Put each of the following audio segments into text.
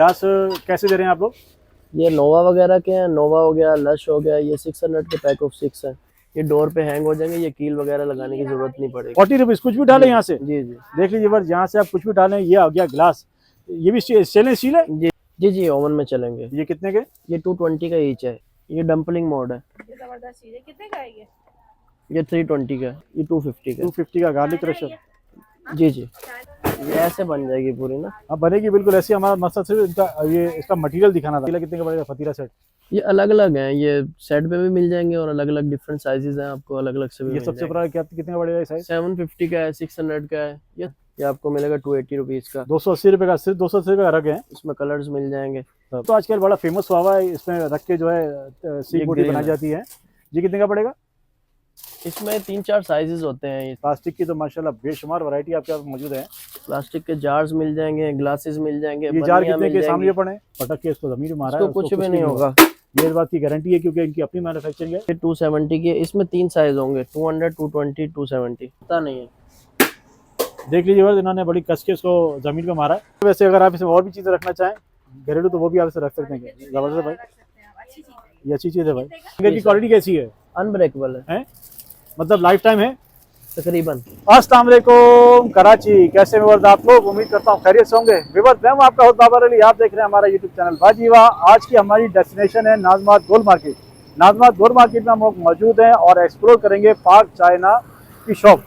Glass कैसे दे रहे हैं आप लोग? ये नोवा वगैरह के हैं, नोवा हो गया, लश हो गया, ये 600 के पैक ऑफ 6 है। ये डोर पे हैंग हो जाएंगे, ये कील वगैरह लगाने की जरूरत नहीं पड़ेगी। 40 रुपीज कुछ भी डालें यहाँ से। जी जी देख लीजिए बस, यहाँ से आप कुछ भी डालें। ये आ गया ग्लास, ये भी स्टेनलेस स्टील है। जी जी जी ओवन में चलेंगे। ये कितने के? ये 220 का ईच है। ये डंपलिंग मोड है। जबरदस्त चीज है। कितने का है ये? ये 320 का, ये 250 का। 250 का गार्लिक क्रशर। जी जी ये ऐसे बन जाएगी पूरी ना। हाँ बनेगी बिल्कुल ऐसी। हमारा मकसद सिर्फ इनका ये इसका मटेरियल दिखाना था। कितने का पड़ेगा फतीला सेट? ये अलग अलग हैं, ये सेट पे भी मिल जाएंगे और अलग अलग डिफरेंट साइजेस हैं, आपको अलग अलग से भी ये मिल सबसे जाएंगे। बड़ा क्या कितने का पड़ेगा साइज? 750 का है, 600 का है। ये आपको मिलेगा 280 रुपीज का। 280 रुपए का, सिर्फ 280 रुपए का रख हैं। इसमें कलर्स मिल जाएंगे। तो आजकल बड़ा फेमस हुआ है, इसमें रख के जो है सी बोटी बनाई जाती है। ये कितने का पड़ेगा? इसमें 3-4 साइजेस होते हैं। ये प्लास्टिक की तो माशाल्लाह बेशुमार वैरायटी आपके पास मौजूद है। प्लास्टिक के जार्स मिल जाएंगे, ग्लासेस मिल जाएंगे। ये जार बर्नियाँ कितने मिल के सामने जाएंगी। पड़े? पटक के इसको जमीन में मारा है, इसको कुछ भी नहीं होगा। ये इस बात की गारंटी है क्योंकि इनकी अपनी मैन्युफैक्चरिंग है। ये 270 की है। इसमें 3 साइज होंगे, 200, 220, 270। पता नहीं है। देख लीजिए बस, इन्होंने बड़ी कस के इसको जमीन पे मारा है। वैसे अगर आप इसमें और भी चीजें रखना चाहें घरेलू, तो वो भी आप इसे रख सकते हैं। जबरदस्त भाई, अच्छी चीज है। ये अच्छी चीज है भाई। इनकी क्वालिटी कैसी है? अनब्रेकेबल है हैं? मतलब लाइफ टाइम है तकरीबन। अस्सलाम वालेकुम कराची, कैसे हैं आप लोग? उम्मीद करता हूँ खैरियत से होंगे। विवर्स, मैं हूं आपका होस्ट बाबर अली। आप देख रहे हैं हमारा यूट्यूब चैनल बाजीवा। आज की हमारी डेस्टिनेशन है नाजमात गोल्ड मार्केट। नाजमात गोल्ड मार्केट में हम लोग मौजूद हैं और एक्सप्लोर करेंगे पाक चाइना की शॉप।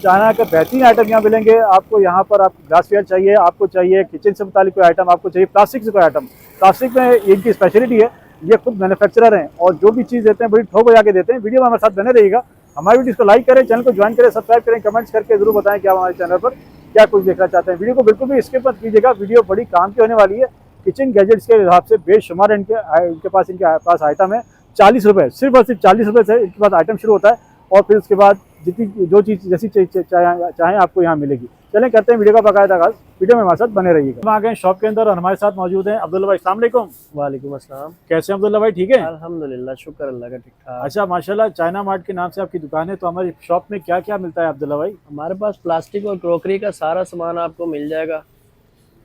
चाइना के बेहतरीन आइटम यहाँ मिलेंगे आपको। यहाँ पर आप ग्लासवेयर चाहिए, आपको चाहिए किचन से मुतालिक कोई आइटम, आपको चाहिए प्लास्टिक से कोई आइटम। प्लास्टिक में इनकी स्पेशलिटी है, ये खुद मैन्युफैक्चरर हैं और जो भी चीज़ देते हैं बड़ी ठोक बजा के देते हैं। वीडियो में हमारे साथ बने रहिएगा। हमारी वीडियो को लाइक करें, चैनल को ज्वाइन करें, सब्सक्राइब करें, कमेंट्स करके जरूर बताएं कि आप हमारे चैनल पर क्या कुछ देखना चाहते हैं। वीडियो को बिल्कुल भी स्किप मत कीजिएगा, वीडियो बड़ी काम की होने वाली है। किचन गैजेट्स के हिसाब से बेशुमार इनके पास आइटम है। 40 रुपये, सिर्फ और सिर्फ 40 रुपये से इनके पास आइटम शुरू होता है और फिर उसके बाद जितनी जो चीज़ जैसी चाहें आपको यहाँ मिलेगी। चलें करते हैं वीडियो का बाकायदा आगाज़। वीडियो में हमारे साथ बने रहिएगा। हम आ गए शॉप के अंदर और हमारे साथ मौजूद हैं अब्दुल्ला भाई। अस्सलाम वालेकुम। वालेकुम अस्सलाम। कैसे हैं अब्दुल्ला भाई? ठीक है अल्हम्दुलिल्लाह, शुक्र अल्लाह का, ठीक ठाक। अच्छा माशाल्लाह, चाइना मार्ट के नाम से आपकी दुकान है, तो हमारी शॉप में क्या क्या मिलता है अब्दुल्ला भाई? हमारे पास प्लास्टिक और क्रॉकरी का सारा सामान आपको मिल जाएगा।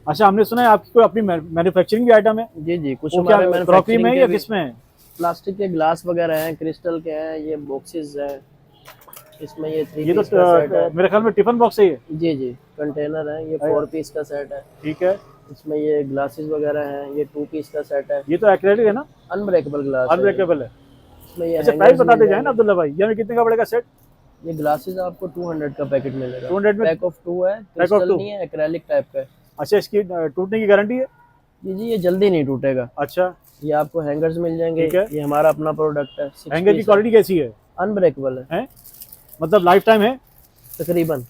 अच्छा, हमने सुना है आपकी कोई अपनी मैन्युफैक्चरिंग भी आइटम है? जी जी कुछ वो हमारे क्या क्रॉकरी में है या भी किस में है? प्लास्टिक के ग्लास वगैरह हैं, क्रिस्टल के हैं, ये बॉक्सेस हैं। इसमें ये 3 ये तो पीस का सेट है। मेरे ख्याल में टिफिन बॉक्स है ये। जी जी कंटेनर है। ये 4 पीस का सेट है। ठीक है। इसमें ये ग्लासेस वगैरह हैं। ये 2 पीस का सेट है। ये तो एक्रेलिक है ना? अनब्रेकेबल ग्लास है। अनब्रेकेबल है। इसमें ये अच्छा, hangers प्राइस बता मिल दे जाए ना जाएंगे। अब्दुल्ला भाई, ये हमें कितने का पड़ेगा सेट? ये ग्लासेस आपको 200 का पैकेट मिलेगा। 200 में? पैक ऑफ 2 है, क्रिस्टल नहीं है, एक्रेलिक टाइप का है। अच्छा, इसकी टूटने की गारंटी है? जी जी ये जल्दी नहीं टूटेगा। अच्छा, ये आपको हैंगर्स मिल जाएंगे। ठीक है। ये हमारा अपना प्रोडक्ट है। 6 हैंगर की पीस क्वालिटी कैसी है? अनब्रेकेबल है हैं? मतलब लाइफ टाइम है। तकरीबन।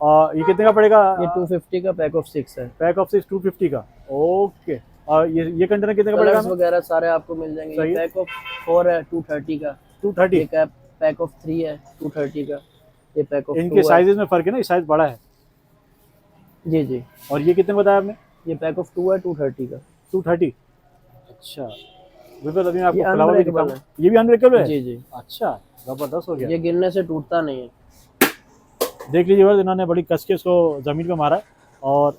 और ये कितने का पड़ेगा? ये 250 का पैक ऑफ 6 है। पैक ऑफ 6 250 का। ओके। और ये कंटेनर कितने का पड़ेगा कलर्स वगैरह सारे आपको मिल जाएंगे। सही ये है। पैक ऑफ 4 है 230 का। 230? ये कैप पैक ऑफ 3 है 230 का। ये पैक ऑफ 2 इनके है। साइजेस में फर्क है ना, ये साइज बड़ा है। जी जी और ये कितने बताया आपने? ये पैक ऑफ 2 है 230 का। 230। अच्छा, बिल्कुल। अभी मैं आपको ये फ्लावर भी अनब्रेकेबल दिखाऊं। है। ये भी अनब्रेकेबल है? जी जी अच्छा, जबरदस्त हो गया। ये गिरने से टूटता नहीं है। देख लीजिए बस, इन्होंने बड़ी कस के इसको जमीन पे मारा है और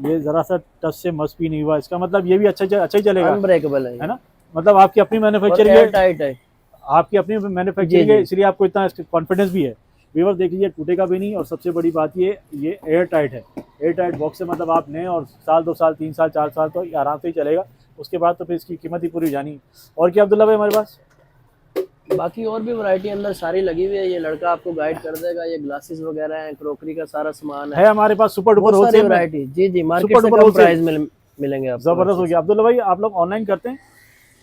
ये जरा सा टच से मस भी नहीं हुआ। इसका मतलब ये भी अच्छा ही चलेगा, अनब्रेकेबल है है ना? मतलब आपकी अपनी मैन्युफैक्चरिंग एयर है, टाइट है। आपकी अपनी मैन्युफैक्चरिंग जी, है, जी। इसलिए आपको इतना कॉन्फिडेंस भी है। व्यूअर देख लीजिए, टूटेगा भी नहीं और सबसे बड़ी बात ये एयर टाइट है। एयर टाइट बॉक्स से मतलब आप लें और साल 2 साल 3 साल 4 साल तो आराम से ही चलेगा। उसके बाद तो फिर इसकी कीमत ही पूरी हो जानी। और क्या अब्दुल्ला भाई हमारे पास? बाकी और भी वैरायटी अंदर सारी लगी हुई है। ये लड़का आपको गाइड कर देगा। ये ग्लासेस वगैरह हैं, क्रॉकरी का सारा सामान है। है हमारे पास सुपर डुपर बहुत सारी होलसेल में। वैरायटी। जी जी मार्केट सुपर से डुपर कम होलसेल। प्राइस मिलेंगे आपको। जबरदस्त हो गया। अब्दुल्ला भाई, आप लोग ऑनलाइन करते हैं?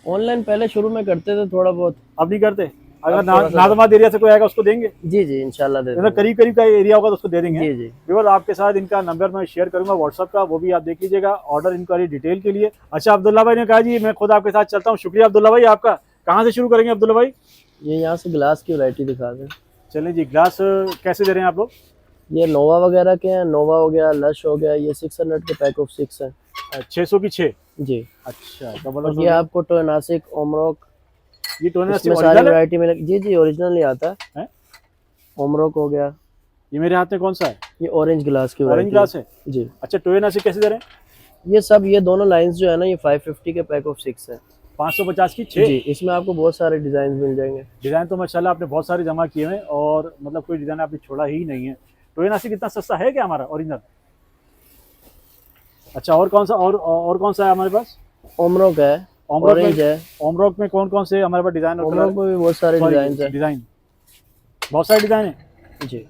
ऑनलाइन पहले शुरू में करते थे थोड़ा बहुत। अब नहीं करते? अगर अब थोड़ा सा- नाजमात एरिया से कोई आएगा उसको देंगे? जी जी इंशाल्लाह दे मतलब देंगे। करीब करीब का एरिया होगा तो उसको दे देंगे। जी जी व्यूअर, आपके साथ इनका नंबर मैं शेयर करूंगा व्हाट्सअप का, वो भी आप देख लीजिएगा ऑर्डर इंक्वायरी डिटेल के लिए। अच्छा, अब्दुल्ला भाई ने कहा जी मैं खुद आपके साथ चलता हूँ। शुक्रिया अब्दुल्ला भाई आपका। कहाँ से शुरू करेंगे अब्दुल्ला भाई? ये यहाँ से ग्लास की वैरायटी दिखा दें। चलें जी। ग्लास कैसे दे रहे हैं आप लोग? ये नोवा वगैरह के हैं। नोवा हो गया, लश हो गया। ये 600 के पैक ऑफ 6 है। 600 की 6। जी अच्छा, और जबरदस्त। ये आपको टोनासिक ओमरोक, ये टोनर इसमें सारी वैरायटी मिलेगी। जी जी ओरिजिनल ही आता है? है। ओमरोक हो गया। ये मेरे हाथ में कौन सा है? ये ऑरेंज ग्लास की ऑरेंज वैरायटी ग्लास है। जी अच्छा, टोयना से कैसे दे रहे हैं? ये सब, ये दोनों लाइंस जो है ना, ये 550 के पैक ऑफ 6 है। 550 की 6 जी, इसमें आपको बहुत सारे डिजाइन मिल जाएंगे। डिज़ाइन तो माशाल्लाह आपने बहुत सारे जमा किए हैं और मतलब कोई डिज़ाइन आपने छोड़ा ही नहीं है। तो ये नासिक इतना सस्ता है क्या हमारा ओरिजिनल? अच्छा, और कौन सा और कौन सा है हमारे पास? ओमरोक है, ओमरोक ऑरेंज में, है। ओमरोक में कौन कौन से हमारे पास डिज़ाइन और ओमरोक में भी बहुत सारे डिजाइन है। डिज़ाइन बहुत सारे डिज़ाइन है जी,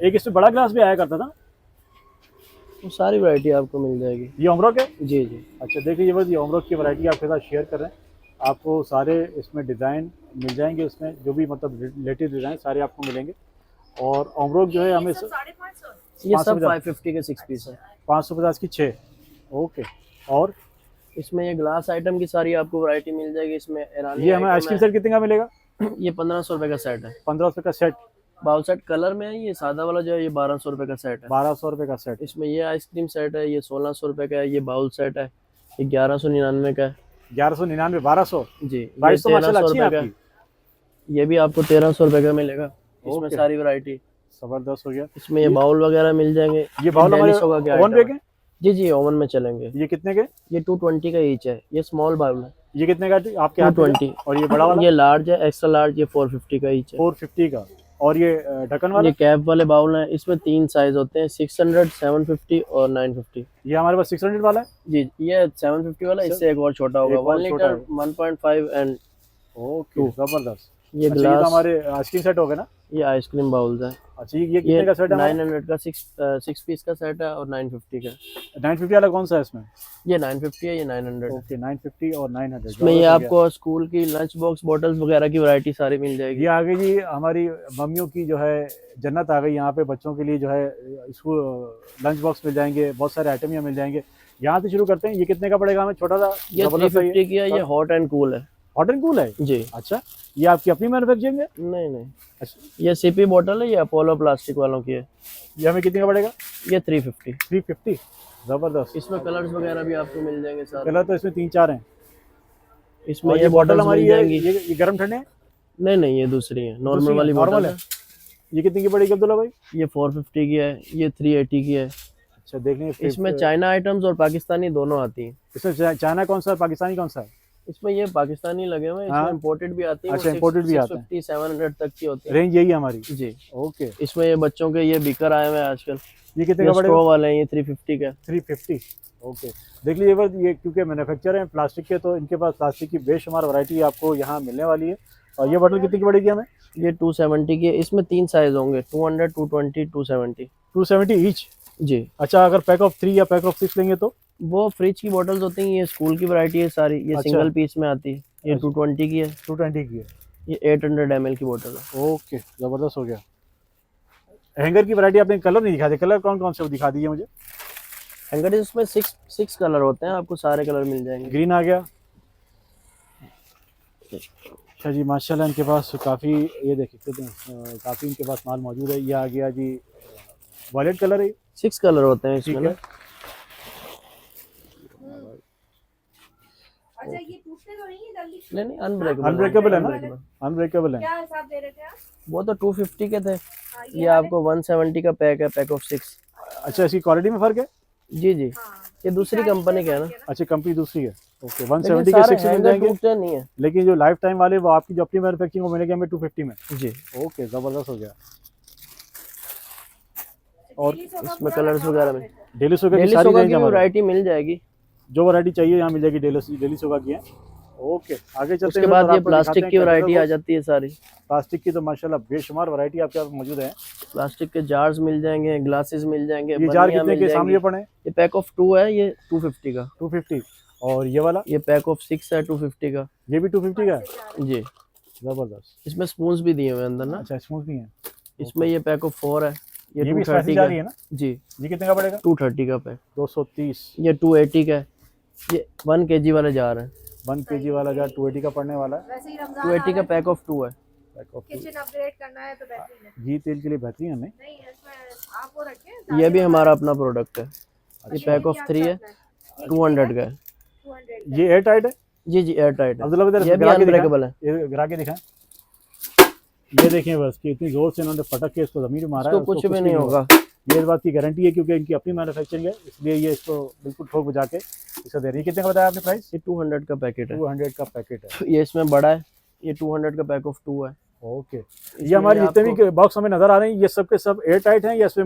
एक इसमें बड़ा ग्लास भी आया करता था। वो सारी वैरायटी आपको मिल जाएगी। ये ओमरोक है। जी जी। अच्छा देखिए, ये ओमरोक की वैरायटी आपके साथ शेयर कर रहे हैं। आपको सारे इसमें डिज़ाइन मिल जाएंगे, उसमें जो भी मतलब लेटेस्ट डिज़ाइन सारे आपको मिलेंगे। और ओमरोक जो है हमें 550। ये सब 550 550 के 6 पीस है। 550 की 6। ओके। और इसमें ये ग्लास आइटम की सारी आपको वैरायटी मिल जाएगी। इसमें ईरानी ये हमें आइटम आइसक्रीम है। सेट कितने का मिलेगा? ये 1500 रुपए का सेट है। 1500 का सेट। बाउल सेट कलर में है। ये सादा वाला जो है, ये 1200 रुपए का सेट है। 1200 रुपये का सेट। इसमें ये आइसक्रीम सेट है, ये 1600 रुपए का है। ये बाउल सेट है, ये 1199 का है। 1199, 1200। जी, ये प्राइस तो माशाल्लाह 1300 अच्छी है रुपए का आपकी। है। ये भी आपको 1300 रुपए का मिलेगा। इसमें ओके। सारी वैरायटी। जबरदस्त हो गया। इसमें ये बाउल वगैरह मिल जाएंगे। ये बाउल हमारे डेलिशो का क्या ओवन आइटम बेक है? है? जी जी, ओवन में चलेंगे। ये कितने के? ये 220 का ईच है। ये स्मॉल बाउल है, ये कितने का आपके हाथ में? 220। और ये बड़ा वाला? ये लार्ज है, एक्स्ट्रा लार्ज, ये 450 का ईच है। 450 का। और ये ढक्कन वाला? ये कैप वाले बाउल हैं। इसमें 3 साइज होते हैं, 600, 750 और 950। ये हमारे पास 600 वाला है। जी, ये 750 वाला, इससे एक और छोटा होगा, एक और 1 छोटा लीटर, 1.5 एंड ओके, जबरदस्त। ये अच्छा, ये तो ग्लास। हमारे आइसक्रीम सेट हो गए ना? ये आइसक्रीम बाउल्स है। अच्छा, ये ये कितने का सेट है हमारा? 900 का 6 पीस का सेट है और 950 का। 950 वाला कौन सा है इसमें? ये 950 है, ये 900 है। ओके, 950 और 900। इसमें ये आपको स्कूल की लंच बॉक्स बॉटल्स वगैरह की वैरायटी सारी मिल जाएगी। ये आ गई जी हमारी मम्मियों की जो है जन्नत आ गई। यहाँ पे बच्चों के लिए जो है स्कूल लंच बॉक्स मिल जाएंगे, बहुत सारे आइटम यहाँ मिल जाएंगे। यहाँ से शुरू करते हैं। ये कितने का पड़ेगा हमें? छोटा सा ये 350 की है। ये हॉट एंड कूल है। हॉट एंड कूल है जी। अच्छा, ये आपकी अपनी मैन्युफैक्चरिंग है? नहीं नहीं, अच्छा, ये सीपी बोतल है, ये अपोलो प्लास्टिक वालों की है। ये हमें कितने का पड़ेगा? ये 350। 350। जबरदस्त। इसमें कलर्स वगैरह भी आपको मिल जाएंगे सारे। कलर तो इसमें 3-4 हैं। इसमें और ये बॉटल बॉटल्स हमारी मिल जाएंगी। ये गर्म ठंडे हैं? नहीं नहीं, ये दूसरी है, नॉर्मल दूसरी वाली नॉर्मल बॉटल है। है। ये कितने की पड़ेगी अब्दुल्ला भाई? ये 450 की है, ये 380 की है। अच्छा, देख लेंगे। इसमें चाइना आइटम्स और पाकिस्तानी दोनों आती हैं। इसमें चाइना कौन सा है, पाकिस्तानी कौन सा है? इसमें ये पाकिस्तानी लगे हुए हैं। हाँ। इसमें इंपोर्टेड भी आती है। अच्छा, imported भी आते हैं। 650, 700 तक की होती है। रेंज यही है हमारी। जी। ओके। इसमें ये बच्चों के ये बीकर आए हुए हैं आजकल। ये कितने ये का पड़ेगा? स्ट्रॉ वाले हैं, ये 350 का। 350। ओके। देख लीजिए बस, ये क्योंकि मैन्युफैक्चर हैं प्लास्टिक के, तो इनके पास प्लास्टिक की बेशुमार वैरायटी आपको यहाँ मिलने वाली है। और ये बॉटल कितनी की पड़ेगी हमें? ये 270 की है। इसमें 3 साइज होंगे, 200, 220, 270। 270 ईच। जी। अच्छा, अगर पैक ऑफ 3 या पैक ऑफ 6 लेंगे तो? वो फ्रिज की बॉटल्स होती हैं, ये स्कूल की वैरायटी है सारी। ये अच्छा। सिंगल पीस में आती है। ये 220 की है। 220 की है। ये 800 ml की बोतल है। ओके, ज़बरदस्त हो गया। हैंगर की वैरायटी आपने कलर नहीं दिखा, कलर कौन कौन से वो दिखा दीजिए मुझे। हैंगर इसमें 6 कलर होते हैं, आपको सारे कलर मिल जाएंगे। ग्रीन आ गया। अच्छा जी, माशाल्लाह इनके पास काफ़ी, ये देखिए कितने काफ़ी इनके पास माल मौजूद है। ये आ गया जी वॉयलेट कलर है। 6 कलर होते हैं इसमें ठीक ना। है। अच्छा, ये टूटते तो नहीं है जल्दी? नहीं नहीं, अनब्रेकेबल अनब्रेकेबल है ना? अनब्रेकेबल है। क्या हिसाब दे रहे थे आप? वो तो 250 के थे। हाँ, ये आपको 170 का पैक है, पैक ऑफ 6। अच्छा, इसकी क्वालिटी में फ़र्क है? जी जी, हाँ। ये दूसरी कंपनी का है ना। अच्छा, कंपनी दूसरी है। ओके, लेकिन 170 के सारे 6 मिल हैंगर जाएंगे। टूटते नहीं है। लेकिन जो लाइफ टाइम वाले वो आपकी जो अपनी मैन्युफैक्चरिंग वो मिलेगी हमें 250 में। जी। ओके, ज़बरदस्त हो गया। और इसमें कलर्स वगैरह में डेली सोगा की डेली सारी सोगा रेंज की हमारे, वैरायटी मिल जाएगी। जो वैरायटी चाहिए यहाँ मिल जाएगी। डेली सोगा की है। ओके, आगे चलते उसके हैं। बाद और ये आपको प्लास्टिक दिखाते की हैं वैरायटी आ कैटलॉग। जाती है सारी। प्लास्टिक की तो माशाल्लाह बेशुमार वैरायटी आपके पास मौजूद है। प्लास्टिक के जार्स मिल जाएंगे, ग्लासेस मिल जाएंगे, ये जार बर्नियाँ कितने मिल के जाएंगी। सामने पड़े? ये पैक ऑफ 2 है, ये 250 का। 250। और ये वाला? ये पैक ऑफ 6 है, 250 का। ये भी 250 का है। जी। जबरदस्त। इसमें स्पून्स भी दिए हुए हैं अंदर ना। अच्छा, स्मूथ भी है। इसमें ये पैक ऑफ 4 है, ये ये भी 230 स्पाइसी का जा रही है ना? जी। ये कितने का पड़ेगा? 230 का पैक। 230। ये 280 का है। ये 1 kg वाले जार हैं। 1 kg वाला जार 280 का पड़ने वाला है। वैसे ही रमजान 280 का पैक ऑफ 2 है। पैक ऑफ किचन अपग्रेड करना है तो बेहतरीन है। घी तेल के लिए बेहतरीन है। नहीं, नहीं, इसमें आप वो रखें। ये भी हमारा अपना प्रोडक्ट है। ये पैक ऑफ 3 है, 200 का है। 200 ये एयर टाइट है। जी जी, एयर टाइट है। अब्दुल्ला भाई ये भी गिरा के अनब्रेकेबल है। दिखाएं। ये गिरा के दिखाएं। ये देखें बस कि इतनी जोर से इन्होंने पटक के इसको जमीन में मारा है। इसको कुछ भी भी नहीं होगा। ये इस बात की गारंटी है क्योंकि इनकी अपनी मैन्युफैक्चरिंग है, इसलिए ये इसको बिल्कुल ठोक बजा के इसको दे रही है। कितने का बताया आपने प्राइस? ये 200 का पैकेट है। 200 का पैकेट है। ये इसमें बड़ा है, ये 200 का पैक ऑफ 2 है। ओके, ये इसमें हमारे जितने आपको भी बॉक्स हमें नजर आ रहे हैं ये सब के सब एयर टाइट हैं या इसमें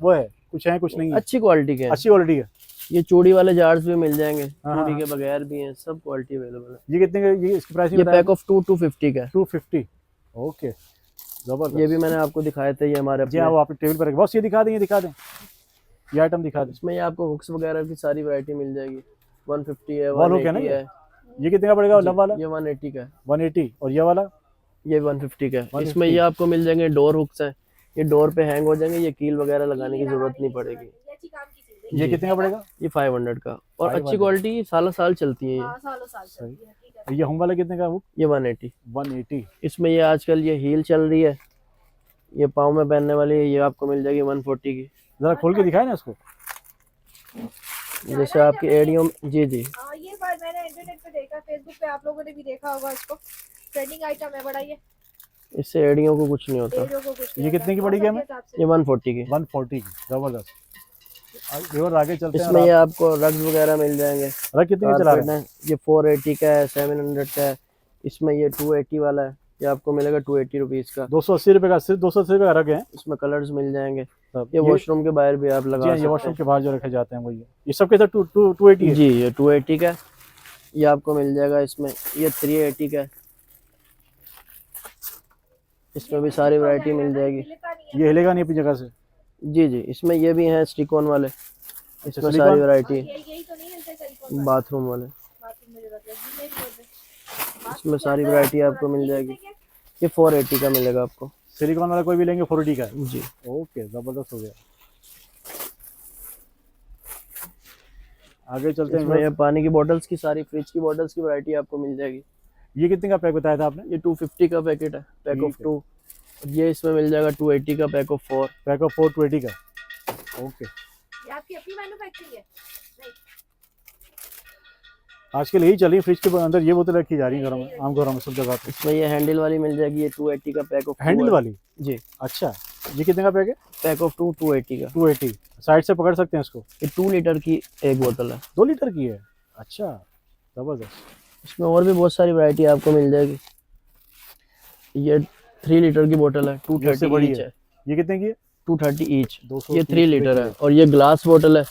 वो है कुछ है कुछ नहीं है? अच्छी क्वालिटी के हैं। अच्छी क्वालिटी है। ये चूड़ी वाले जार्स भी मिल जाएंगे, हाँ, चूड़ी हाँ। के बगैर भी हैं, सब क्वालिटी अवेलेबल है। ये कितने का, ये इसकी प्राइस ये पैक ऑफ 250 का है। 250। ओके, जबरदस्त। ये भी मैंने आपको दिखाए थे, ये हमारे जी हाँ, वो आपने टेबल पर रखे। बॉस ये दिखा दें, ये दिखा दें, ये आइटम दिखा दें। इसमें ये आपको हुक्स वगैरह की सारी वैरायटी मिल जाएगी। 150 है, वॉल हुक है ना 180 है। ये कितने का पड़ेगा लब वाला? ये 180 का है। 180। और ये वाला? ये 150 का है। 150। इसमें ये आपको मिल जाएंगे डोर हुक्स हैं, ये डोर पे हैंग हो जाएंगे, ये कील वगैरह लगाने की जरूरत नहीं पड़ेगी। ये अच्छी काम की चीज है। ये कितने का पड़ेगा? ये 500 का, और 500 अच्छी क्वालिटी सालों साल चलती है ये। हाँ, सालों साल चलती है, ठीक है। ये हम वाला कितने का? वो ये 180। 180। इसमें ये आजकल ये हील चल रही है, ये पाँव में पहनने वाली है, ये आपको मिल जाएगी 140 की। जरा खोल के दिखाए ना इसको। जैसे आपकी एडियो जी जी हाँ, ये बात मैंने इंटरनेट पे देखा, फेसबुक पे आप लोगों ने भी देखा होगा इसको। ट्रेंडिंग आइटम है बड़ा ये। इससे एडियो को कुछ नहीं होता। एरियो को कुछ ये नहीं कितने की होता। पड़ेगी मौसम हमें? के हिसाब से। ये 140 की। 140 की, जबरदस्त। और आगे चलते हैं। इसमें ये आपको रग्स वगैरह मिल जाएंगे। रख कितने का चला रहे हैं? कारपेट है, ये 480 का है, 700 का है। इसमें ये 280 वाला है, ये आपको मिलेगा 280 रुपीज का। 280 रुपए का, सिर्फ 280 रुपए का रख हैं। इसमें कलर्स मिल जाएंगे। सब ये वॉशरूम के बाहर भी आप जी लगा हाँ, ये सकते वॉशरूम के बाहर जो रखे जाते हैं वही है। ये सब के साथ 280 हैं। है। जी, ये 280 का है। ये आपको मिल जाएगा इसमें, ये 380 का है। इसमें भी सारी वैरायटी मिल जाएगी। मिलता नहीं है। ये हिलेगा नहीं अपनी जगह से। जी जी, इसमें ये भी हैं स्टिकॉन वाले, इसमें सिलिकॉन? सारी वैरायटी है। यही तो नहीं हिलते सिलिकॉन बाथरूम वाले, बाथरूम में जरूरत है जी, मेरी बोल रहे। इसमें सारी वैरायटी आपको मिल जाएगी। ये 480 का मिलेगा आपको। सिलिकॉन वाला कोई भी लेंगे 480 का है। जी, ओके, जबरदस्त हो गया। आगे चलते इसमें हैं। ये पानी की बोतल्स की सारी, फ्रिज की बोतल्स की वैरायटी आपको मिल जाएगी। ये कितने का पैक बताया था आपने? ये 250 का पैकेट है, पैक ऑफ ठीक है। 2। ये इसमें मिल जाएगा 280 का पैक ऑफ 4। पैक ऑफ 4 280 का। ओके, ये आपकी अपनी मैन्युफैक्चरिंग है? नहीं, आजकल यही चल रही है, फ्रिज के अंदर ये बोतल रखी जा रही है घरों में, आम घरों में सब जगह पे। इसमें ये हैंडल वाली मिल जाएगी, ये 280 का पैक ऑफ हैंडल वाली? जी, अच्छा, ये कितने का पैक है? पैक ऑफ 2 280 का। 280। साइड से पकड़ सकते हैं इसको? ये 2 लीटर की एक बोतल है। 2 लीटर की है। अच्छा, जबरदस्त। इसमें और भी बहुत सारी वैरायटी आपको मिल जाएगी। ये 3 लीटर की बोतल है, इससे 230 बड़ी ईच है। है। ये कितने की है? 230 ईच। 230 ये 3 लीटर है, और ये ग्लास बोतल है।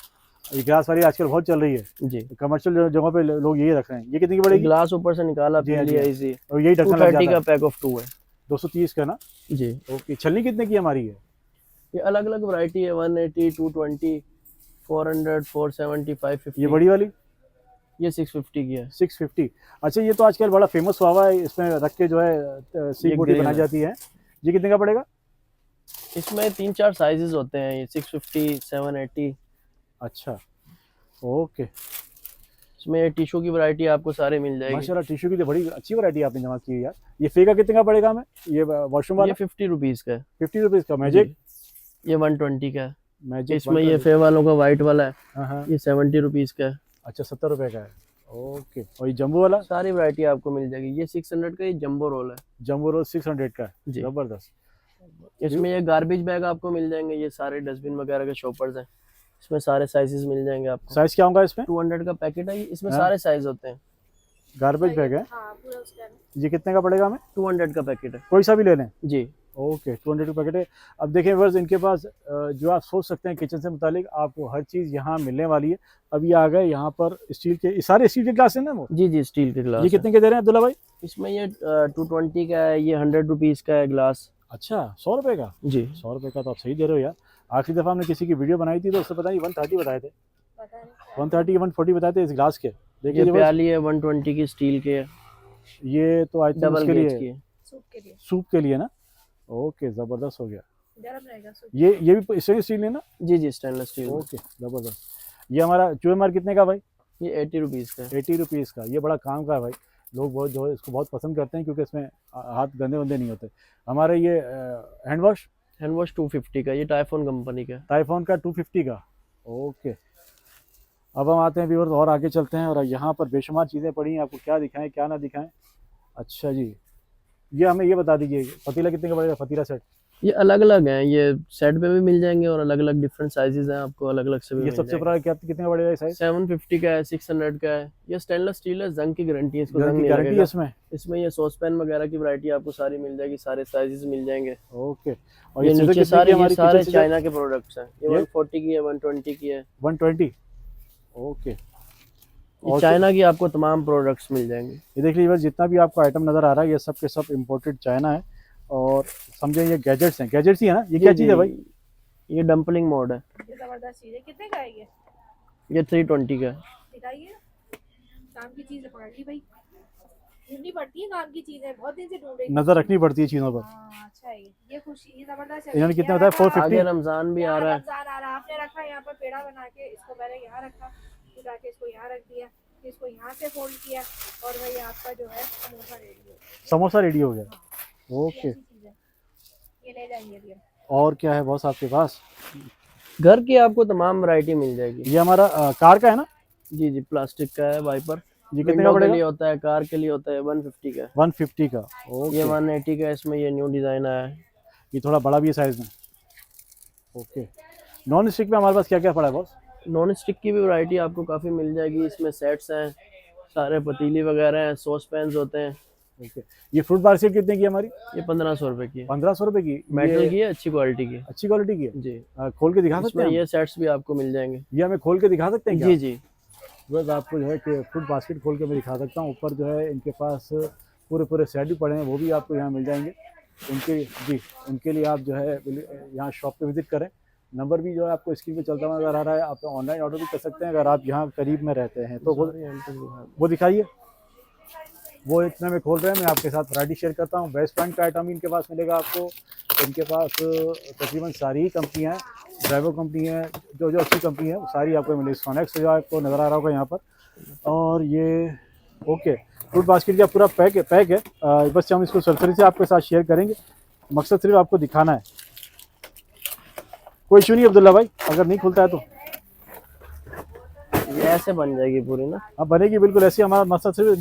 ये ग्लास वाली आजकल बहुत चल रही है, जी, कमर्शियल जगहों पे लोग यही रख रहे हैं। ये कितने की पड़ेगी? ग्लास ऊपर से निकाला जी हाँ, पी जी लिया हाँ। इजी। और यही ढक्कन लग 230 जाता का है। पैक ऑफ 2 है। 230 का ना? जी, ओके, छलनी कितने की हमारी है? ये अलग अलग वैरायटी है, 180, 220, 400, 470, 550। ये बड़ी वाली ये 650 की है। 650। अच्छा, ये तो आजकल बड़ा फेमस हुआ है, इसमें रख के जो है सीख ये बोटी ग्रिल बनाई है। जाती है। ये कितने का पड़ेगा? इसमें 3-4 साइजेस होते हैं, ये 650, 780। अच्छा, ओके। इसमें टिश्यू की वैरायटी आपको सारे मिल जाएगी। माशाल्लाह, टिश्यू की तो बड़ी अच्छी वैरायटी आपने जमा की है यार। ये फेका कितने का पड़ेगा हमें? ये वॉशरूम वाला? ये 50 रुपीज का है। 50 रुपीज़ का। मैजिक? जी, ये 120 का है। मैजिक इसमें ये फे वालों का वाइट वाला है, हाँ हाँ। ये 70 रुपीज का है। अच्छा, 70 रुपए का है। ओके, और ये जम्बो वाला? सारी वैरायटी आपको मिल जाएगी। ये 600 का, ये जंबो रोल है। जम्बो रोल 600 का है। जी। जबरदस्त। इसमें ये गार्बेज बैग आपको मिल जाएंगे, ये सारे डस्टबिन वगैरह के शॉपर्स हैं। इसमें सारे साइजेस मिल जाएंगे आपको। साइज क्या होगा इसमें? 200 का पैकेट है, इसमें हाँ। सारे साइज होते हैं। गार्बेज बैग है। हाँ, पूरा उसका है। ये कितने का पड़ेगा हमें? 200 का पैकेट है। कोई सा भी ले लें? जी, ओके, 200 का पैकेट है। अब देखें वर्स, इनके पास जो आप सोच सकते हैं किचन से मुतालिक आपको हर चीज़ यहाँ मिलने वाली है। अब ये आ गए यहाँ पर स्टील के, ये सारे स्टील के ग्लास हैं ना वो? जी जी, स्टील के ग्लास ये कितने के दे रहे हैं अब्दुल्ला भाई? इसमें ये 220 का है, ये 100 रुपीज का है ग्लास। अच्छा, 100 रुपये का? जी, 100 रुपये का तो आप सही दे रहे हो यार। आखिरी दफ़ा हमने किसी की वीडियो बनाई थी तो उससे पता नहीं 130 बताए थे, पता नहीं। 130 140 बताए थे इस ग्लास के। देखिए ये जो प्याली है 120 की, स्टील के है, ये तो आई थिंक डबल उसके गेज लिए की है। सूप के लिए सूप के लिए ना। ओके, ज़बरदस्त हो गया। गरम रहेगा सूप। ये भी इससे स्टील है ना? जी जी, स्टेनलेस स्टील। ओके, ज़बरदस्त। ये हमारा चूएमार कितने का भाई? ये 80 रुपीज का है। 80 रुपीज़ का। ये बड़ा काम का है भाई, लोग बहुत जो है इसको बहुत पसंद करते हैं क्योंकि इसमें हाथ गंदे वंदे नहीं होते। हमारे ये हैंड वॉश? हैंड वॉश 250 का, ये टाइफोन कंपनी का है। टाइफोन का 250 का। ओके, अब हम आते हैं व्यूअर्स और आगे चलते हैं। और यहाँ पर बेशुमार चीज़ें पड़ी हैं, आपको क्या दिखाएं क्या ना दिखाएं। अच्छा जी, ये हमें ये बता दीजिए, पतीला कितने का पड़ेगा? पतीला सेट ये अलग अलग हैं, ये सेट पे भी मिल जाएंगे और अलग अलग डिफरेंट साइजेस हैं, आपको अलग अलग से भी ये मिल सबसे जाएंगे। बड़ा क्या कितने का पड़ेगा साइज? 750 का है, 600 का है। ये स्टेनलेस स्टील है, जंग की गारंटी है, इसको घर जंग की नहीं गारंटी है लगेगा। इसमें? इसमें ये सॉस पैन वगैरह की वैरायटी आपको सारी मिल जाएगी, सारे साइजेस मिल जाएंगे। ओके। और ये ये सीजर नीचे कितने की सारे है ये हमारी सारे किचन सीजर? चाइना के प्रोडक्ट्स हैं। ये ये 140 की है, 120 की है। 120। ओके। ये और चाइना की आपको तमाम प्रोडक्ट्स मिल जाएंगे। ये देख लीजिए बस, जितना भी आपको आइटम नजर आ रहा है ये सब के सब इम्पोर्टेड चाइना है। और समझे ये गैजेट्स हैं, गैजेट्स ही है ना? ये क्या जी, चीज़ है भाई? ये डंपलिंग मोड है। ये जबरदस्त चीज है। कितने का है ये? ये 320 का है। दिखाइए। काम की चीज पकड़ ली भाई। ढूंढनी पड़ती है काम की चीजें, बहुत दिन से ढूंढ रही थी। नजर रखनी पड़ती है चीज़ों पर। हाँ अच्छा है ये खुशी, ये जबरदस्त है। इन्होंने कितना यहाँ बताया? रखा, 450। आगे रमजान भी आ रहा है। रमजान आ रहा है, आपने रखा यहाँ पर पेड़ा बना के, इसको पहले यहाँ रखा, फिर आके इसको यहाँ रख दिया, फिर इसको यहाँ से फोल्ड किया, और भाई आपका जो है समोसा रेडी हो गया। समोसा रेडी हो गया। ओके। ऐसी चीज है, ये ले जाएंगे अभी हम। और क्या है बॉस आपके पास? घर की आपको तमाम वैरायटी मिल जाएगी। ये हमारा कार का है ना? जी जी, प्लास्टिक का है वाइपर। ये कितने का विंडो के पड़ेगा? लिए होता है, कार के लिए होता है। 150 का है। 150 का। ये ओके। 180 का है, इसमें ये न्यू डिजाइन आया है। ये थोड़ा बड़ा भी है साइज में। ओके। नॉन स्टिक में हमारे पास क्या क्या पड़ा है बॉस? नॉन स्टिक की भी वैरायटी आपको काफ़ी मिल जाएगी। इसमें सेट्स हैं, सारे पतीली वगैरह हैं, सॉस पैन्स होते हैं। ओके। ये फ्रूट बास्केट कितने की है हमारी? ये 1500 रुपए की है। 1500 रुपए की? मेटल ये की है, अच्छी क्वालिटी की है। अच्छी क्वालिटी की है? जी। खोल के दिखा सकते इसमें हैं हम? ये सेट्स भी आपको मिल जाएंगे। ये हमें खोल के दिखा सकते हैं क्या? जी जी। बस आपको जो है कि फ्रूट बास्केट खोल के मैं दिखा सकता हूँ। ऊपर जो है इनके पास पूरे पूरे सेट भी पड़े हैं, वो भी आपको यहाँ मिल जाएंगे। उनके लिए आप जो है यहाँ शॉप पे विजिट करें। नंबर भी जो है आपको स्क्रीन पे चलता हुआ नजर आ रहा है। आप ऑनलाइन ऑर्डर भी कर सकते हैं अगर आप यहाँ करीब में रहते हैं तो। वो दिखाइए। वो इतना में खोल रहे हैं, मैं आपके साथ वैरायटी शेयर करता हूँ। वेस्ट पॉइंट का आइटम इनके पास मिलेगा आपको। इनके पास तकरीबन सारी ही कंपनियाँ हैं, ड्राइवर कंपनी है, जो जो अच्छी कंपनी है वो सारी आपको मिलेगी। सोनेक्स जो आपको नज़र आ रहा होगा यहाँ पर। और ये ओके, फ्रूट बास्केट का पूरा पैक है। बस हम इसको सरसरी से आपके साथ शेयर करेंगे। मकसद सिर्फ आपको दिखाना है। कोई इशू नहीं अब्दुल्ला भाई, अगर नहीं खुलता है तो। ये ऐसे बन जाएगी पूरी ना। हाँ बनेगी बिल्कुल ऐसी। हमारा मकसद सिर्फ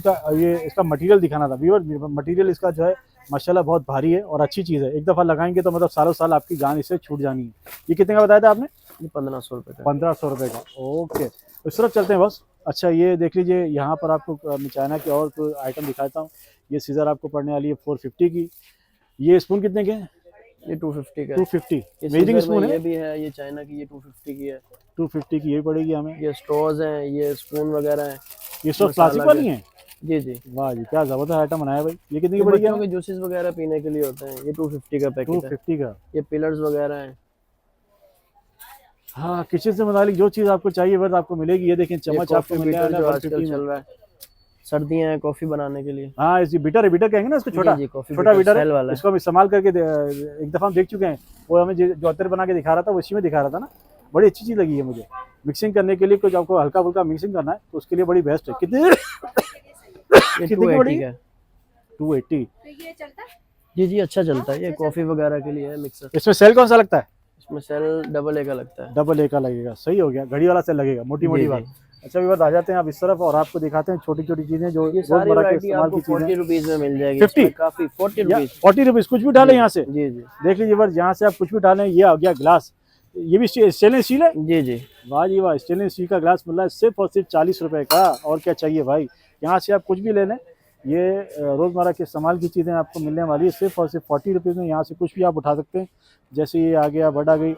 इसका मटेरियल दिखाना था व्यूअर। मटेरियल इसका जो है माशाल्लाह बहुत भारी है और अच्छी चीज़ है। एक दफ़ा लगाएंगे तो मतलब सालों साल आपकी जान इससे छूट जानी है। ये कितने का बताया था आपने? ये 1500 रुपए का। 1500 रुपये का। ओके, उस तरफ चलते हैं बस। अच्छा ये देख लीजिए, यहाँ पर आपको मैं चाइना की और कोई आइटम दिखाता हूँ। ये सीज़र आपको पड़ने वाली है 450 की। ये स्पून कितने के हैं? ये 250 का है। 250 ये मेजरिंग सीजर स्पून में है। ये भी है, ये चाइना की, ये 250 की है। 250 की ये पड़ेगी हमें। ये स्ट्रॉज हैं, ये स्पून वगैरह हैं। ये सब मसाला प्लास्टिक वाली हैं? जी जी। वाह जी, क्या ज़बरदस्त आइटम बनाया भाई। ये कितनी की ये पड़ेगी बच्चों हमें? के जूसेस वगैरह पीने के लिए होते हैं। ये 250 का पैकेट है। 250 का। ये पिलर्स वगैरह हैं। हाँ, किचन से मुतालिक जो चीज़ आपको चाहिए बस आपको मिलेगी। ये देखें ये चम्मच आपको कॉफी मिल रहा है बीटर ना जो आजकल 150 चल में। रहा है, सर्दियां हैं, कॉफी बनाने के लिए। हाँ इसी बीटर है, बीटर कहेंगे ना इसको, छोटा जी, कॉफी छोटा बीटर सेल वाला है। है। इसको हम इस्तेमाल करके एक दफ़ा हम देख चुके हैं। वो हमें जो अतर बना के दिखा रहा था, वो इसी में दिखा रहा था ना। बड़ी अच्छी चीज़ लगी है मुझे। मिक्सिंग करने के लिए कुछ आपको हल्का फुल्का मिक्सिंग करना है तो उसके लिए बड़ी बेस्ट है। कितने ये कितने की 280 पड़ेगी? का है। 280। तो ये चलता है? जी जी, अच्छा चलता है। ये कॉफी वगैरह के लिए है मिक्सर। इसमें सेल कौन सा लगता है? इसमें सेल डबल ए का लगता है। डबल ए का लगेगा। सही हो गया, घड़ी वाला सेल लगेगा, मोटी मोटी जी, बात। जी। अच्छा विवाद आ जाते हैं आप इस तरफ और आपको दिखाते हैं छोटी छोटी चीज़ें जो ये सारी रोजमर्रा के वैरायटी इस्तेमाल आपको की चीज़ें। 40 रुपीज में मिल जाएगी। 50? इसमें काफी 40 रुपीज। 40 रुपीज़ कुछ भी डालें यहाँ से। जी जी। देख लीजिए बस, यहाँ से आप कुछ भी डालें। ये आ गया ग्लास, ये भी स्टेनलेस स्टील है। जी जी। वाह जी वाह, स्टेनलेस स्टील का ग्लास मिल रहा है सिर्फ और सिर्फ 40 रुपए का। और क्या चाहिए भाई, यहाँ से आप कुछ भी ले लें। ये रोज़मर्रा के इस्तेमाल की चीज़ें आपको मिलने वाली है सिर्फ और सिर्फ 40 रुपीज़ में। यहाँ से कुछ भी आप उठा सकते हैं। जैसे ये आ गया, बट आ गई।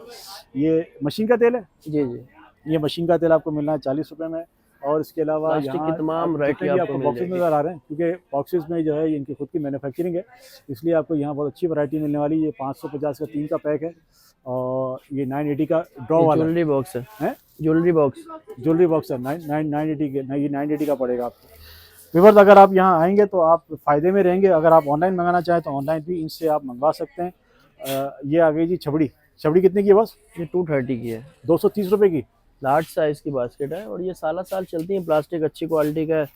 ये मशीन का तेल है। जी जी। ये मशीन का तेल आपको मिलना है 40 रुपए में। और इसके अलावा प्लास्टिक यहाँ की तमाम जितने वैरायटी भी आपको मिल बॉक्सेस जाएगी। नज़र आ रहे हैं, क्योंकि बॉक्सेस में जो है ये इनकी खुद की मैन्युफैक्चरिंग है, इसलिए आपको यहाँ बहुत अच्छी वैरायटी मिलने वाली है। ये 550 का 3 का पैक है। और ये 980 का ड्रॉ वाला ज्वेलरी बॉक्स है। Jewellery box. ज्वेलरी बॉक्स है 980 के। ये 980 का पड़ेगा आपको। विवर्स अगर आप यहाँ आएंगे तो आप फ़ायदे में रहेंगे। अगर आप ऑनलाइन मंगाना चाहें तो ऑनलाइन भी इनसे आप मंगवा सकते हैं। ये आ गई जी छबड़ी। छबड़ी कितने की है बस? ये 230 की है। 230 रुपए की। लार्ज साइज की बास्केट है और ये साल चलती है। प्लास्टिक अच्छी क्वालिटी का है,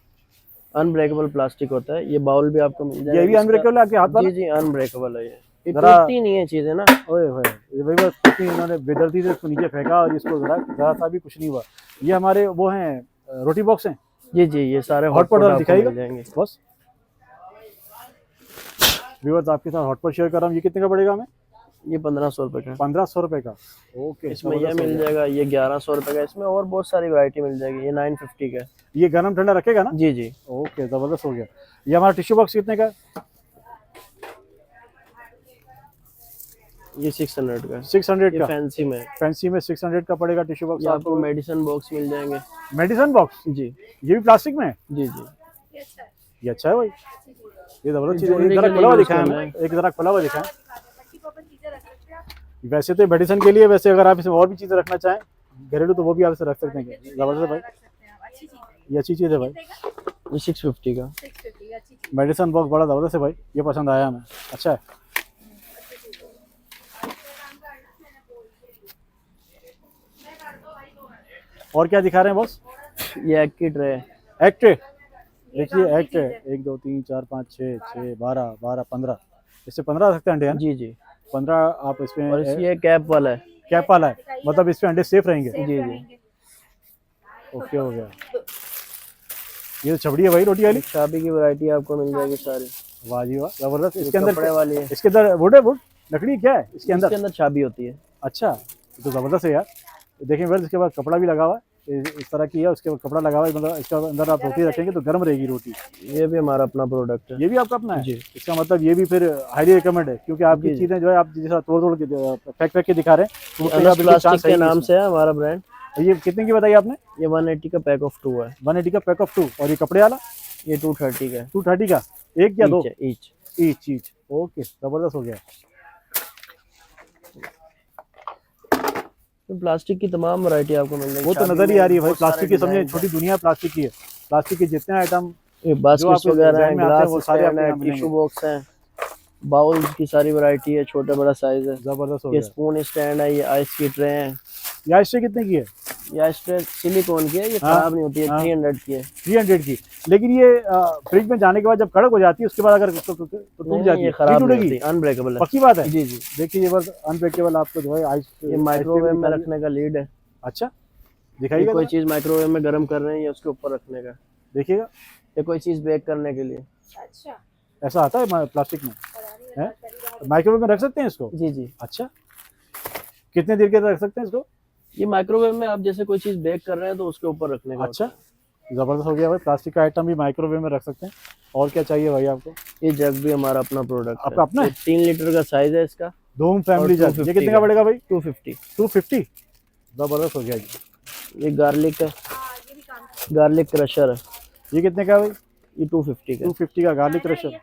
अनब्रेकेबल प्लास्टिक होता है। ये बाउल भी आपको मिल जाएगा। ये भी अनब्रेकेबल है आपके हाथ वाला? जी जी, अनब्रेकेबल है। ये जरा- टूटती नहीं है चीजें ना। ओए होए, ये भाई बस कितनी इन्होंने बेदर्दी से इसको नीचे फेंका और इसको जरा सा भी कुछ नहीं हुआ। ये हमारे वो हैं रोटी बॉक्स हैं। जी जी, ये सारे हॉट हॉट पॉट पॉट आपको दिखाएगा मिल जाएंगे। बस। व्यूअर्स आपके साथ हॉट पॉट शेयर कर रहा हूँ। ये कितने का पड़ेगा हमें? ये 1500 रुपए का है। 1500 रुपए का। ओके, इसमें ये मिल जाएगा, ये 1100 रुपए का। इसमें और बहुत सारी वैरायटी मिल जाएगी। ये 950 का है। ये गर्म ठंडा रखेगा ना? जी जी। ओके, जबरदस्त हो गया। ये हमारा टिश्यू बॉक्स कितने का है? ये 600 का है। 600 ये का। फैंसी में है। फैंसी में 600 का पड़ेगा टिश्यू बॉक्स ये आपको आपको। मेडिसिन बॉक्स मिल जाएंगे। मेडिसिन बॉक्स, जी ये भी प्लास्टिक में है? जी जी। ये अच्छा है। ये अच्छा है भाई, ये जबरदस्त चीज है। जोड़ने एक जरा के खुला हुआ लिए दिखाएं यूज हमें, एक जरा खुला हुआ दिखाएं। मट्टी पॉपन चीजें रख सकते हैं आप। वैसे तो मेडिसिन के लिए, वैसे अगर आप इसमें और भी चीजें रखना चाहें घरेलू तो वो भी आप इसे रख सकते हैं। जबरदस्त भाई, रख सकते हैं आप, अच्छी चीज है। ये अच्छी चीज है भाई। ये 650 का। 650 अच्छी चीज। मेडिसिन बॉक्स बड़ा जबरदस्त है भाई, ये पसंद आया हमें, अच्छा है। और क्या दिखा रहे हैं बॉस? ये एग की ट्रे है। एक्ट देखिए, एक्ट 1 2 3 4 5 6 6 12 12 15, इससे 15 रख सकते हैं अंडे, है ना? जी जी। 15 आप इसमें। और ये कैप वाला है। कैप वाला है, मतलब इसमें अंडे सेफ रहेंगे। सेफ जी। रहेंगे। ओके, हो गया। ये तो छबड़ी है भाई, रोटी वाली। शादी की वैरायटी आपको मिल जाएगी सारी। वाह जी वाह, जबरदस्त। इसके कपड़े अंदर, वाली है। इसके अंदर वुड है, वुड लकड़ी क्या है इसके इसके अंदर? अंदर चाबी होती है। अच्छा, ये तो जबरदस्त है यार। देखें फिर इसके बाद कपड़ा भी लगा हुआ है, इस तरह की है, उसके बाद कपड़ा लगा हुआ है, मतलब इसके अंदर आप रोटी रखेंगे तो गर्म रहेगी रोटी। ये भी हमारा अपना प्रोडक्ट है। ये भी आपका अपना है? जी। इसका मतलब ये भी फिर हाईली रिकमेंड है, क्योंकि आपकी जी। चीजें जो है आप जैसा तोड़ तोड़ के फेंक के दिखा रहे हैं, वो अनस बिल्कुल चांस प्लास्टिक सही के नहीं नाम इसमें। से है हमारा ब्रांड। ये कितने की बताई आपने? ये 180 का पैक ऑफ 2 है। 180 का पैक ऑफ 2। और ये कपड़े वाला? ये 230 का है। 230 का। एक या दो? ईच। ईच। ओके, जबरदस्त हो गया। तो प्लास्टिक की तमाम वैरायटी आपको मिल जाएगी। वो तो शादी नजर ही में आ रही है भाई, बहुत सारे प्लास्टिक की समझे डिजाइन छोटी दुनिया प्लास्टिक की है। प्लास्टिक के जितने आइटम ये जो बास्केट्स आपको वगैरह हैं, जहन में आते हैं, ग्लास वो सारे स्टैंड आपके है, यहाँ मिलेंगे। टिश्यू बॉक्स है, बाउल्स की सारी वैरायटी है, छोटा बड़ा साइज है। जबरदस्त हो ये गया। स्पून स्टैंड है, ये आइस की ट्रे है। ये इससे कितने की है? ये आइस ट्रे सिलिकॉन की है, ये हाँ, खराब नहीं होती है। हाँ। 300 की है। 300 की। लेकिन ये फ्रिज में जाने के बाद जब कड़क हो जाती है, उसके बाद अगर तो टूट नहीं, जाती ये है, खराब नहीं टूटेगी? होती, अनब्रेकेबल है। पक्की बात है। जी जी। देखिए ये बस अनब्रेकेबल आपको जो है आइस। ये माइक्रोवेव में रखने का लीड है। अच्छा, ये दिखाइएगा कोई जरा। चीज माइक्रोवेव में गर्म कर रहे हैं, ये उसके ऊपर रखने का। देखिएगा, ये कोई चीज बेक करने के लिए। अच्छा, ऐसा आता है प्लास्टिक में? पता नहीं, है? मैं पहली बार। माइक्रोवेव में रख सकते हैं इसको? जी जी। अच्छा, कितने देर के रख सकते हैं इसको? ये माइक्रोवेव में आप जैसे कोई चीज बेक कर रहे हैं तो उसके ऊपर रखने का। अच्छा, जबरदस्त हो गया भाई। प्लास्टिक का आइटम भी माइक्रोवेव में रख सकते हैं। और क्या चाहिए भाई आपको? ये जग भी हमारा अपना प्रोडक्ट आपका अपना है? 3 लीटर का साइज है इसका। धूम फैमिली और जग, ये 250 कितने का का। पड़ेगा भाई? 250। 250। जबरदस्त हो गया जी। ये गार्लिक है, हाँ, ये भी काम करता गार्लिक क्रशर है। ये कितने का है भाई? ये 250 का। 250 का गार्लिक है। क्रशर।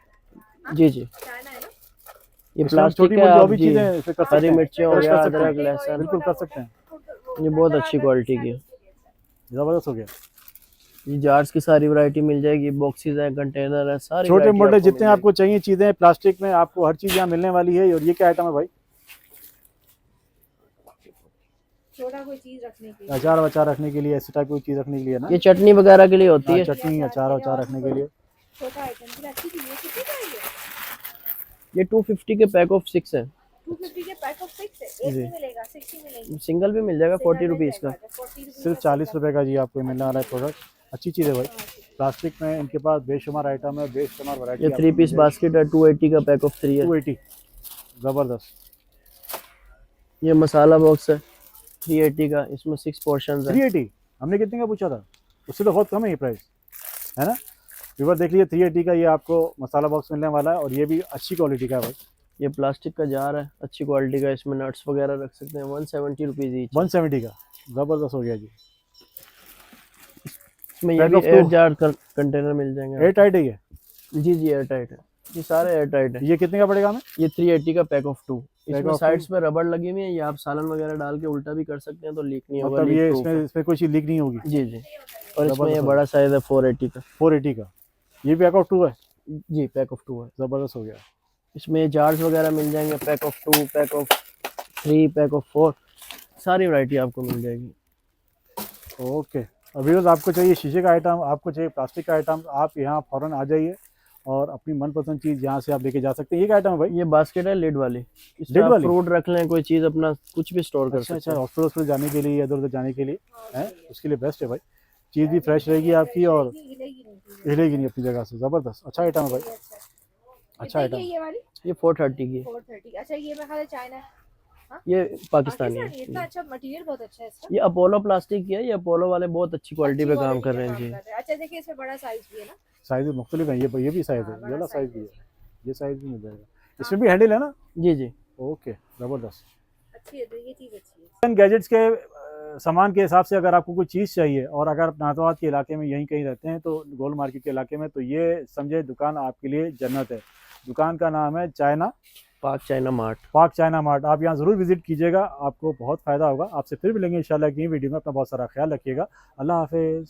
जी जी। चाइना है ना? ये इसमें प्लास्टिक छोटी है। मोटी जो आप भी जी, चीजें इसे कर सकते हरी हैं। मिर्ची हो क्रश गया, कर सकते हैं। अदरक लहसुन, बिल्कुल कर सकते हैं। ये बहुत अच्छी क्वालिटी की है। जबरदस्त हो गया। ये जार्स की सारी वैरायटी मिल जाएगी, बॉक्सेस है, कंटेनर है, सारी छोटे variety मोटे आपको जितने मिल आपको चाहिए चीजें प्लास्टिक में, आपको हर चीज यहाँ मिलने वाली है। और ये क्या आइटम है भाई? छोटा कोई चीज रखने के लिए। अचार वचार रखने के लिए, ऐसे टाइप की चीज रखने के लिए ना? जाएगी। ये चटनी वगैरह के लिए होती हाँ, है। चटनी, अचार वचार रखने के लिए। छोटा आइटम की अच्छी चीज है। कितने का है ये? ये 250 के पैक ऑफ 6 है। 250 के पैक ऑफ 6 है। एक जी। ही मिलेगा, 6 ही मिलेगी। सिंगल भी मिल जाएगा 40 रुपीज का। 40 रुपीज सिर्फ 40 रुपए का जी आपको मिलने वाला है प्रोडक्ट। अच्छी चीज है भाई। प्लास्टिक में इनके पास बेशुमार आइटम है, बेशुमार वैरायटी। ये 3 पीस बास्केट है, 280 का पैक ऑफ 3 है। 280। जबरदस्त। ये मसाला बॉक्स है 380 का, इसमें 6 पोर्शंस है। 380 हमने कितने का पूछा था? उससे तो बहुत कम है ये प्राइस, है ना? व्यूअर देख लीजिए, 380 का ये आपको मसाला बॉक्स मिलने वाला है। और ये भी अच्छी क्वालिटी का है भाई। ये प्लास्टिक का जार है, अच्छी क्वालिटी का, इसमें नट्स वगैरह रख सकते हैं। 170 रुपीज ईच। 170 का। जबरदस्त हो गया जी। इसमें ये Pack भी of 2। एयर जार कंटेनर मिल जाएंगे। एयर टाइट है ये? जी जी, एयर टाइट है। ये सारे एयर टाइट है। ये कितने का पड़ेगा हमें? ये 380 का पैक ऑफ 2। इसमें of साइड्स पे रबड़ लगी हुई है, ये आप सालन वगैरह डाल के उल्टा भी कर सकते हैं तो लीक नहीं होगा। मतलब लीक ये प्रूफ है। इसमें कोई चीज लीक नहीं होगी। जी जी। और इसमें जबरदस्त ये हो बड़ा साइज है 480 का। 480 का। ये भी पैक ऑफ 2 है? जी, पैक ऑफ 2 है। जबरदस्त हो गया। इसमें जार्स वगैरह मिल जाएंगे, pack of 2, pack of 3, pack of 4, सारी वैरायटी आपको मिल जाएगी। ओके, अभी बस आपको चाहिए शीशे का आइटम, आपको चाहिए प्लास्टिक का आइटम, आप यहाँ फौरन आ जाइए और अपनी मनपसंद चीज़ यहाँ से आप लेके जा सकते हैं। ये क्या आइटम है भाई? ये बास्केट है लिड वाली, इसमें लिड आप वाली? फ्रूट रख लें, कोई चीज़ अपना कुछ भी स्टोर कर अच्छा सकते अच्छा, हैं। हॉस्पिटल जाने के लिए, इधर उधर जाने के लिए है, उसके लिए बेस्ट है भाई। चीज़ भी फ्रेश रहेगी आपकी और हिलेगी नहीं चीज़। हिलेगी नहीं अपनी जगह से। ज़बरदस्त, अच्छा आइटम है भाई। ये अच्छा है। अच्छा कितने की आइटम। है ये वाली? ये 430 की है। 430। अच्छा ये मेरे ख्याल है चाइना है। हाँ ये पाकिस्तानी पाकिस्तानी है। इतना अच्छा मटेरियल बहुत अच्छा है इसका। ये अपोलो प्लास्टिक की है। ये अपोलो वाले बहुत अच्छी क्वालिटी अच्छी पे काम क्वालिटी कर का रहे हैं काम जी। कर रहे हैं। अच्छा देखिए इसमें बड़ा साइज भी है ना। साइज मुख्तलिफ है, ये भी साइज है, हाँ ये बड़ा वाला साइज साइज भी है है, इसमें। ये साइज भी मिल जाएगा। हाँ, इसमें भी हैंडल है ना? जी जी। ओके, ज़बरदस्त। अच्छी है तो ये चीज़ अच्छी है। गैजेट्स के सामान के हिसाब से अगर आपको कोई चीज़ चाहिए और अगर आप नाज़ाबाद के इलाके में यहीं कहीं रहते हैं तो गोल मार्केट के इलाके में, तो ये समझे दुकान आपके लिए जन्नत है। दुकान का नाम है पाक चाइना मार्ट। पाक चाइना मार्ट। आप यहाँ ज़रूर विजिट कीजिएगा, आपको बहुत फ़ायदा होगा। आपसे फिर मिलेंगे इंशाल्लाह एक नई वीडियो में। अपना बहुत सारा ख्याल रखिएगा। अल्लाह हाफिज़।